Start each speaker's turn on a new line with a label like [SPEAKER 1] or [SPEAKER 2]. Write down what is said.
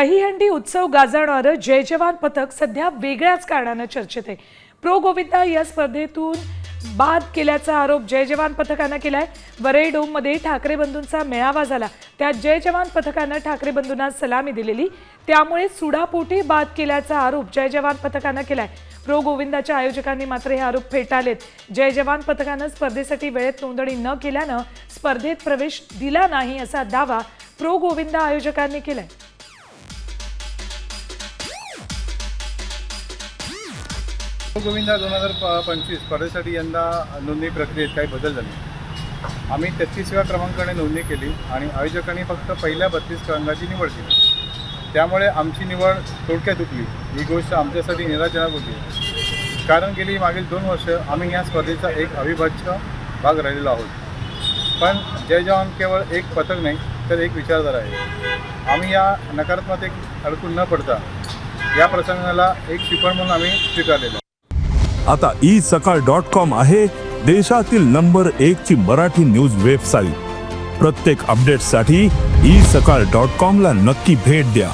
[SPEAKER 1] दहीहंडी उत्सव गाजवणारं जय जवान पथक सध्या वेगळ्याच कारणानं चर्चेत आहे. प्रो गोविंदा या स्पर्धेतून बाद केल्याचा आरोप जय जवान पथकानं केलाय. वरळी डोममध्ये ठाकरे बंधूंचा मेळावा झाला, त्यात जय जवान पथकानं ठाकरे बंधूंना सलामी दिलेली, त्यामुळे सुडापोटी बाद केल्याचा आरोप जय जवान पथकानं केलाय. प्रो गोविंदाच्या आयोजकांनी मात्र हे आरोप फेटाळलेत. जय जवान पथकानं स्पर्धेसाठी वेळेत नोंदणी न केल्यानं स्पर्धेत प्रवेश दिला नाही असा दावा प्रो गोविंदा आयोजकांनी केलाय.
[SPEAKER 2] गोविंदा 2025 स्पर्धेसाठी यंदा नोंदणी प्रक्रियेत काही बदल झाले. आम्ही 33व्या क्रमांकाने नोंदणी केली आणि आयोजकांनी फक्त पहिल्या 32 क्रमांकाची निवड केली. त्यामुळे आमची निवड थोडक्यात चुकली. ही गोष्ट आमच्यासाठी निराशजनक होती, कारण गेली मागील 2 वर्ष आम्ही या स्पर्धेचा एक अविभाज्य भाग राहिलेलो आहोत. पण जय जवान केवळ एक पथक नाही, तर एक विचारधारा आहे. आम्ही या नकारात्मकतेत अडकून न पडता या प्रसंगाला एक शिकवण म्हणून आम्ही स्वीकारलेलं.
[SPEAKER 3] आता isakal.com आहे देशातील नंबर 1 ची मराठी न्यूज वेबसाईट. प्रत्येक अपडेटसाठी isakal.com ला नक्की भेट द्या.